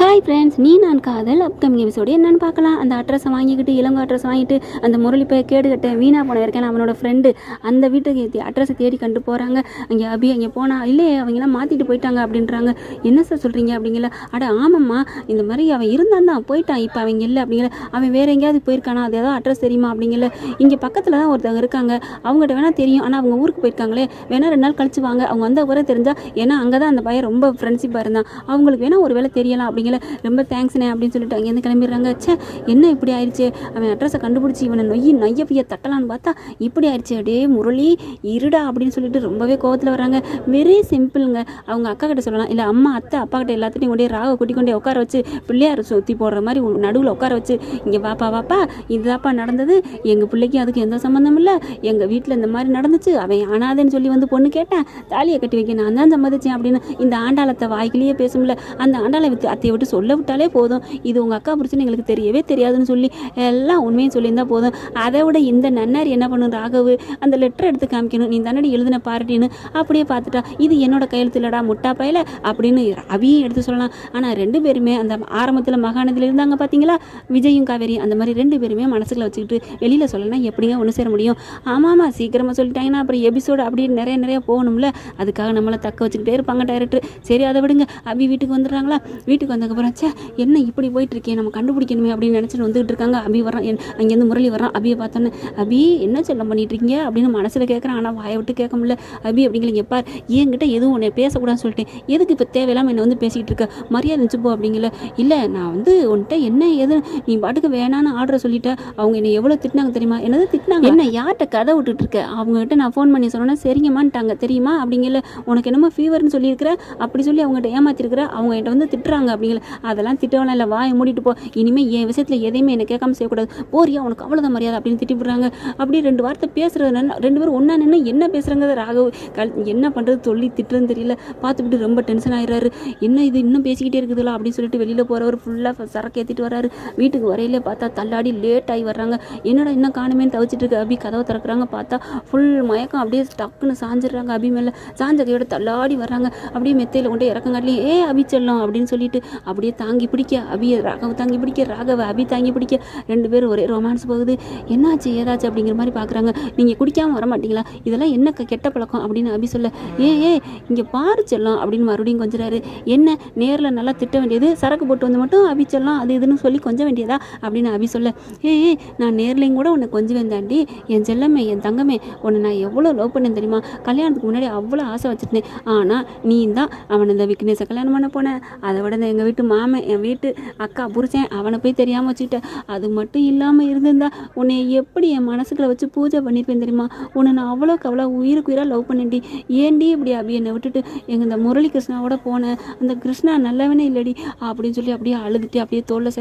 Hi friends, நீ நான் காதல் அப்கமிங் எபிசோடு என்னென்னு பார்க்கலாம். அந்த அட்ரஸை வாங்கிக்கிட்டு இளங்கோ அட்ரஸ் வாங்கிட்டு அந்த முரளி போய் கேடுகட்ட வீணாக போன இருக்கேன் அவனோட ஃப்ரெண்டு அந்த வீட்டுக்கு அட்ரஸை தேடி கண்டு போகிறாங்க. அங்கே அபி அங்கே போனால் இல்லையே அவங்களாம் மாற்றிட்டு போயிட்டாங்க அப்படின்றாங்க. என்ன சார் சொல்கிறீங்க அப்படிங்கல. அட ஆமாம்மா, இந்த மாதிரி அவன் இருந்தான் தான் போயிட்டான், இப்போ அவங்க இல்லை அப்படிங்கல. அவன் வேறு எங்கேயாவது போயிருக்கானா, அது ஏதாவது அட்ரஸ் தெரியுமா அப்படிங்கல. இங்கே பக்கத்தில் தான் ஒருத்தவங்க இருக்காங்க, அவங்ககிட்ட வேணால் தெரியும், ஆனால் அவங்க ஊருக்கு போயிருக்காங்களே, வேணால் 2 நாள் கழிச்சு வாங்க, அவங்க வந்த ஊரை தெரிஞ்சா, ஏன்னா அங்கே தான் அந்த பையன் ரொம்ப ஃப்ரெண்ட்ஷிப்பாக இருந்தான், அவங்களுக்கு வேணால் ஒரு வேலை தெரியலாம் அப்படிங்கிற ரொம்ப தேங்க்ஸ்ண்ணே அப்படின்னு சொல்லிட்டு அங்கேருந்து கிளம்பிடுறாங்க. சே என்ன இப்படி ஆயிடுச்சு, அவன் அட்ரஸை கண்டுபிடிச்சி இவனை நொய்ய பைய தட்டலான்னு பார்த்தா இப்படி ஆயிடுச்சு. அப்படியே முரளி இருடா அப்படின்னு சொல்லிட்டு ரொம்பவே கோவத்தில் வராங்க. வெரி சிம்பிளுங்க. அவங்க அக்கா கிட்ட சொல்லலாம், இல்லை அம்மா அத்தை அப்பா கிட்ட எல்லாத்தையும் கொண்டே ராக கூட்டி கொண்டே உட்கார வச்சு பிள்ளையார் சுற்றி போடுற மாதிரி நடுவில் உட்கார வச்சு, இங்கே வாப்பா இதுதாப்பா நடந்தது, எங்கள் பிள்ளைக்கு அதுக்கு எந்த சம்மந்தம் இல்லை, எங்கள் வீட்டில் இந்த மாதிரி நடந்துச்சு, அவன் அனாதேன்னு சொல்லி வந்து பொண்ணு கேட்டேன், தாலியை கட்டி வைக்க நான் தான் சம்மதிச்சேன் அப்படின்னு இந்த ஆண்டாளத்தை வாய்க்கிலேயே பேசும்ல, அந்த ஆண்டாளை அத்தையை விட்டு சொல்ல விட்டாலே போதும், இது உங்கள் அக்கா பிடிச்சின்னு எங்களுக்கு தெரியவே தெரியாதுன்னு சொல்லி எல்லாம் உண்மையும் சொல்லியிருந்தால் போதும். அதை விட இந்த நன்னாரி என்ன பண்ணும், ராகவு அந்த லெட்டர் எடுத்து காமிக்கணும், நீ தானடி எழுதின பாருட்டின்னு அப்படியே பார்த்துட்டா, இது என்னோட கையெழுத்து இல்லடா முட்டா பையில அப்படின்னு அவியும் எடுத்து சொல்லலாம். ஆனால் 2 பேருமே அந்த ஆரம்பத்தில் மகாநதியில் இருந்தாங்க பார்த்தீங்களா, விஜயும் காவேரியும், அந்த மாதிரி 2 பேருமே மனசுக்குள்ள வச்சுக்கிட்டு வெளியில் சொல்லலாம் எப்படிங்க ஒன்று சேர முடியும். ஆமாம் சீக்கிரமாக சொல்லிட்டாங்கன்னா அப்புறம் எபிசோடு அப்படி நிறைய போகணும்ல, அதுக்காக நம்மளை தக்க வச்சுக்கிட்டே இருப்பாங்க டைரக்டர். சரி அதை விடுங்க. அபி வீட்டுக்கு வந்துடுறாங்களா, வீட்டுக்கு வந்ததுக்கப்புறம் சே என்ன இப்படி போயிட்டுருக்கேன், நம்ம கண்டுபிடிக்கணுமே அப்படின்னு நினச்சிட்டு வந்துகிட்டு இருக்காங்க. அபி வரான், அங்கேருந்து முரளி வரான். அபியை பார்த்தோன்னே அபி என்ன செல்லம் பண்ணிட்டு இருக்கீங்க அப்படின்னு மனசில் கேட்குறான், ஆனால் வாயை விட்டு கேட்க முடியல. அபி அப்படிங்கிற எப்பா என்கிட்ட எதுவும் உன்னை பேசக்கூடாதுன்னு சொல்லிட்டேன், எதுக்கு இப்போ தேவையில்லாமல் என்னை வந்து பேசிக்கிட்டு இருக்க, மரியாதை நினச்சிப்போ அப்படிங்கல. இல்லை நான் வந்து உன்கிட்ட என்ன எது நீ பாட்டுக்கு வேணான்னு ஆர்டரை சொல்லிட்டேன், அவங்க என்னை எவ்வளோ திட்டினாங்க தெரியுமா, என்னது திட்டினாங்க, என்ன யார்கிட்ட கதை விட்டுட்டு இருக்க, அவங்ககிட்ட நான் ஃபோன் பண்ணி சொன்னோன்னா சரிங்கம்மான்ட்டாங்க தெரியுமா அப்படிங்கல, உனக்கு என்னமோ ஃபீவர்னு சொல்லியிருக்கிற அப்படி சொல்லி அவங்ககிட்ட ஏமாத்திருக்கிற, அவங்க என்கிட்ட வந்து திட்டுறாங்க அப்படிங்கல, அதெல்லாம் திட்டவெல்லாம் இல்லை, வாயை மூடிட்டு போ, இனிமேல் என் விஷயத்தில் எதையுமே என்னை கேட்காம செய்யக்கூடாது, போறியா உனக்கு அவ்வளோதான் மரியாதை அப்படின்னு திட்டி விடுறாங்க. அப்படியே 2 வார்த்தை பேசுறது 2 பேரும் ஒன்றா நின்று என்ன பேசுகிறாங்க, ராகவ் என்ன பண்ணுறது சொல்லி திட்டுறதுன்னு தெரியல, பார்த்துக்கிட்டு ரொம்ப டென்ஷன் ஆகிடுறாரு. என்ன இது இன்னும் பேசிக்கிட்டே இருக்குதுல்ல அப்படின்னு சொல்லிட்டு வெளியில் போகிறவர் ஃபுல்லாக சரக்கு ஏற்றிட்டு வர்றாரு. வீட்டுக்கு வரையிலே பார்த்தா தள்ளாடி லேட் ஆகி வர்றாங்க. என்னடா இன்னும் காணுமேன்னு தவிச்சிட்டு இருக்கு. அபி கதவை திறக்கிறாங்க, பார்த்தா ஃபுல் மயக்கம், அப்படியே டக்குன்னு சாஞ்சிடுறாங்க. அபி மேலே சாஞ்ச கையோட தள்ளாடி வர்றாங்க. அப்படியே மெத்தையில் கொண்டு இறக்கங்காட்டிலையும் அபி செல்லம் அப்படின்னு சொல்லிட்டு அப்படியே தாங்கி பிடிக்க, அபியை ராகவ தாங்கி பிடிக்க, ராகவ அபி தாங்கி பிடிக்க, 2 பேரும் ஒரே ரொமான்ஸ் போகுது. என்னாச்சு ஏதாச்சும் அப்படிங்கிற மாதிரி பார்க்குறாங்க. நீங்கள் குடிக்காமல் வர மாட்டீங்களா, இதெல்லாம் என்ன கெட்ட பழக்கம் அப்படின்னு அபி சொல்ல, இங்கே பாரு செல்லம் அப்படின்னு மறுபடியும் கொஞ்சிறாரு. என்ன நேரில் நல்லா திட்ட வேண்டியது, சரக்கு போட்டு வந்து மட்டும் அபி செல்லம் அது இதுன்னு சொல்லி கொஞ்சம் வேண்டியதா அப்படின்னு அபி சொல்ல, நான் நேர்லையும் கூட உன்னை கொஞ்சம் வேண்டாண்டி, என் செல்லமே என் தங்கமே, உன்னை நான் எவ்வளோ லவ் பண்ணேன் தெரியுமா, கல்யாணத்துக்கு முன்னாடி அவ்வளோ ஆசை வச்சுருந்தேன், ஆனால் நீ தான் அவனை இந்த விக்னேஷை கல்யாணம் பண்ண போனேன், அதை விட எங்கள் வீட்டு மாமன் என் வீட்டு அக்கா புரிச்சேன் அவனை போய் தெரியாமல் வச்சுக்கிட்டேன், அது மட்டும் இல்லாமல் இருந்திருந்தா உன்னை எப்படி என் மனசுக்குள்ள வச்சு பூஜை பண்ணியிருப்பேன் தெரியுமா, உன்னை நான் அவ்வளோ உயிருக்கு உயிராக லவ் பண்ணேன்டி, ஏன்டி இப்படி அப்படி என்னை விட்டுட்டு எங்கள் இந்த முரளி கிருஷ்ணாவோட போனேன், அந்த கிருஷ்ணா நல்லவனே இல்லடி அப்படின்னு சொல்லி அப்படியே அழுதுட்டு அப்படியே தோளில்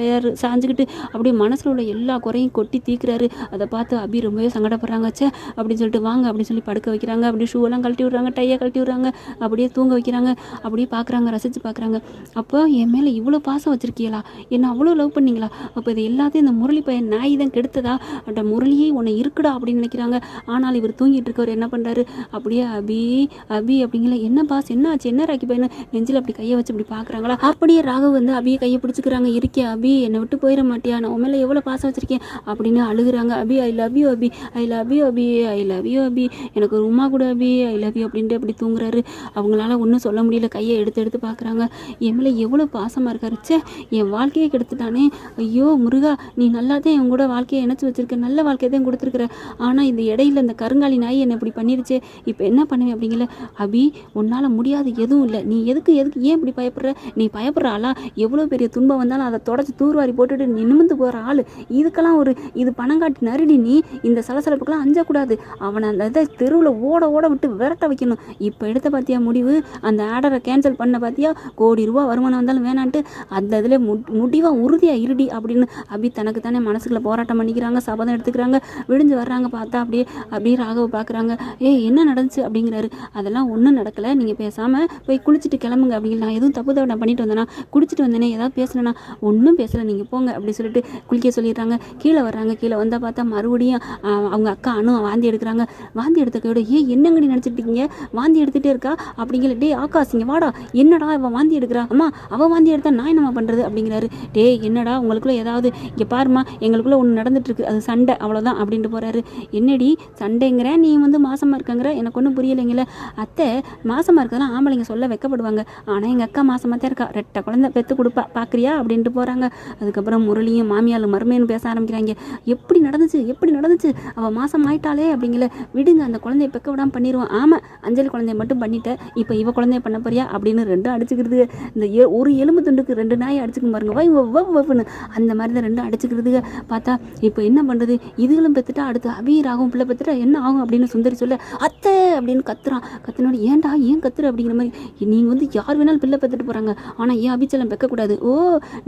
சாஞ்சுக்கிட்டு அப்படியே மனசில் உள்ள எல்லா குறையும் கொட்டி தீக்குறாரு. அதை பார்த்து அபி ரொம்பவே சங்கடப்படுறாங்க. சே அப்படின்னு சொல்லிட்டு வாங்க அப்படின்னு சொல்லி படுக்க வைக்கிறாங்க. அப்படியே ஷூவெல்லாம் கழட்டி விட்றாங்க, டையை கழட்டி விட்றாங்க, அப்படியே தூங்க வைக்கிறாங்க. அப்படியே பார்க்குறாங்க, ரசித்து பார்க்குறாங்க. அப்போ என் மேலே இவ்வளோ பாசம் வச்சுருக்கீங்களா, என்ன அவ்வளோ லவ் பண்ணீங்களா, அப்போ இது எல்லாத்தையும் இந்த முரளி பையன் நாய் தான் கெடுத்ததா, அந்த முரளியே உன்னை இருக்குடா அப்படின்னு நினைக்கிறாங்க. ஆனால் இவர் தூங்கிட்டு இருக்கவர் என்ன பண்ணுறாரு, அப்படியே அபி அப்படிங்கிற என்ன பாஸ் என்ன ஆச்சு என்ன ராக்கி பையனு நெஞ்சில் அப்படி கையை வச்சு அப்படி பார்க்குறாங்களா. அப்படியே ராகவ் வந்து அபியை கையை பிடிச்சிக்கிறாங்க. இருக்கே அபி என்னை விட்டு போயிட மாட்டியா, நான் உன் மேலே எவ்வளோ பாசம் வச்சுருக்கேன் அப்படின்னு அழுகுறாங்க. Abhi I love you Abhi, I love you Abhi, I love you Abhi, எனக்கு ஒரு உமா கூட அபி, ஐ லவ் யூ அப்படின்ட்டு அப்படி தூங்குறாரு. அவங்களால ஒன்றும் சொல்ல முடியல, கையை எடுத்து பார்க்குறாங்க. என் மேலே எவ்வளோ பாசமாக இருக்காரு, சே என் வாழ்க்கையை கெடுத்துட்டானே, ஐயோ முருகா நீ நல்லா தான் என் கூட வாழ்க்கையை இணைச்சி வச்சிருக்க, நல்ல வாழ்க்கையை தான் கொடுத்துருக்குற, ஆனால் இந்த இடையில இந்த கருங்காலி நாய் என்னை இப்படி பண்ணிருச்சே, இப்போ என்ன பண்ணுவேன் அப்படிங்கல. அபி உன்னால் முடியாது எதுவும் இல்லை, நீ எதுக்கு ஏன் இப்படி பயப்படுற, நீ பயப்படுற ஆளா, எவ்வளோ பெரிய துன்பம் வந்தாலும் அதை தொடச்சி தூர்வாரி போட்டுட்டு நீ நிமிந்து போகிற ஆள், இதுக்கெல்லாம் இது பணங்காட்டி நறுடி, நீ இந்த சலசலப்புக்கெல்லாம் அஞ்சக்கூடாது, அவனை அந்த இதை தெருவில் ஓட விட்டு விரட்ட வைக்கணும். இப்போ எடுத்த பார்த்தியா முடிவு, அந்த ஆர்டரை கேன்சல் பண்ண பார்த்தியா, கோடி ரூபா வருமானம் வந்தாலும் வேணான்ட்டு அந்த இதில் முடிவாக உறுதியாக இருடி அப்படின்னு அபி தனக்கு தானே மனசுக்குள்ள போராட்டம் பண்ணிக்கிறாங்க, சபதம் எடுத்துக்கிறாங்க. விடிஞ்சு வர்றாங்க, பார்த்தா அப்படியே ராகவ பார்க்குறாங்க. என்ன நடந்துச்சு அப்படிங்கிறாரு. அதெல்லாம் ஒன்றும் நடக்கலை, நீங்கள் பேசாமல் போய் குளிச்சுட்டு கிளம்புங்க அப்படிங்கிற, நான் எதுவும் தப்பு நான் பண்ணிட்டு வந்தேன்னா, குடிச்சிட்டு வந்தேனே ஏதாவது பேசுனேன்னா, ஒன்றும் பேசலை நீங்கள் போங்க அப்படி சொல்லிட்டு குளிக்க சொல்லிடுறாங்க. கீழே வர்றாங்க. கீழே வந்தால் பார்த்தா மறுபடியும் அவங்க அக்கா அணு வாந்தி எடுக்கிறாங்க. வாந்தி எடுத்த கையோட என்னங்கடி நினச்சிட்டு இருக்கீங்க, வாந்தி எடுத்துகிட்டே இருக்கா அப்படிங்கிற, டே ஆகாஷ் இங்கே வாடா, என்னடா அவள் வாந்தி எடுக்கிறா, அம்மா அவள் வாந்தி குழந்தைய எடுத்தால் நான் என்னம்மா பண்ணுறது அப்படிங்கிறாரு. டேய் என்னடா உங்களுக்குள்ளே ஏதாவது இங்கே பாருமா எங்களுக்குள்ளே ஒன்று நடந்துட்டுருக்கு, அது சண்டை அவ்வளோதான் அப்படின்ட்டு போகிறாரு. என்னடி சண்டைங்கிற, நீ வந்து மாசமாக இருக்கங்கிற, எனக்கு ஒன்றும் புரியலைங்களே. அத்தை மாசமாக இருக்கிறதெல்லாம் ஆம்பளைங்க சொல்ல வைக்கப்படுவாங்க, ஆனால் எங்கள் அக்கா மாசமாக தான் இருக்கா, 2 குழந்தை பெற்று கொடுப்பா பார்க்குறியா அப்படின்ட்டு போகிறாங்க. அதுக்கப்புறம் முரளியும் மாமியார் மருமைன்னு பேச ஆரம்பிக்கிறாங்க. எப்படி நடந்துச்சு அவள் மாசம் ஆயிட்டாலே அப்படிங்கல, விடுங்க அந்த குழந்தைய பெக்க விடாமல் பண்ணிடுவோம். ஆமாம் அஞ்சலி குழந்தைய மட்டும் பண்ணிட்டேன், இப்போ இவ குழந்தைய பண்ண போறியா அப்படின்னு 2 அடிச்சுக்கிறது. இந்த ஒரு எலும்பு துண்டுக்கு 2 நாயை அடிச்சுக்கும் பாருங்க, வைன்னு அந்த மாதிரி தான் 2 அடிச்சுக்கிறதுங்க. பார்த்தா இப்போ என்ன பண்ணுறது, இதுகளும் பெற்றுட்டா அடுத்து அபீராகும், பிள்ளை பெற்றுட்டா என்ன ஆகும் அப்படின்னு சுந்தரி சொல்ல, அத்தை அப்படின்னு கத்துனோட ஏன்டா ஏன் கத்துற அப்படிங்கிற மாதிரி. நீங்கள் வந்து யார் வேணாலும் பிள்ளை பெற்றுட்டு போகிறாங்க, ஆனால் ஏன் அபிச்சலம் பெக்கக்கூடாது? ஓ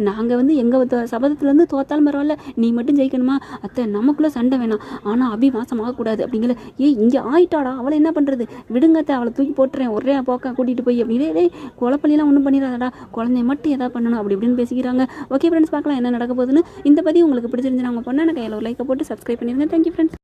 நாங்கள் வந்து எங்கள் சபதத்துலேருந்து தோத்தாலும் பரவாயில்ல, நீ மட்டும் ஜெயிக்கணுமா? அத்தை நமக்குள்ளே சண்டை வேணாம், ஆனால் அபி மாசம் ஆகக்கூடாது அப்படிங்கிற. இங்கே ஆயிட்டாடா, அவளை என்ன பண்ணுறது, விடுங்கத்தை அவளை தூக்கி போட்டுறேன், ஒரே போக்கா கூட்டிகிட்டு போய் அப்படின்னு. குழப்பலாம் ஒன்றும் பண்ணிடாதடா, குழந்தைய மட்டும் எதாவது பண்ணணும் அப்படி இப்படின்னு பேசிக்கிறாங்க. ஓகே ஃப்ரெண்ட்ஸ், பார்க்கலாம் என்ன நடக்க போகுதுன்னு. இந்த பதிவு உங்களுக்கு பிடிச்சிருந்துச்சு, அவங்க பொண்ணான கையில் ஒரு லைக்கை போட்டு சப்ஸ்கிரைப் பண்ணிடுங்க. Thank you friends.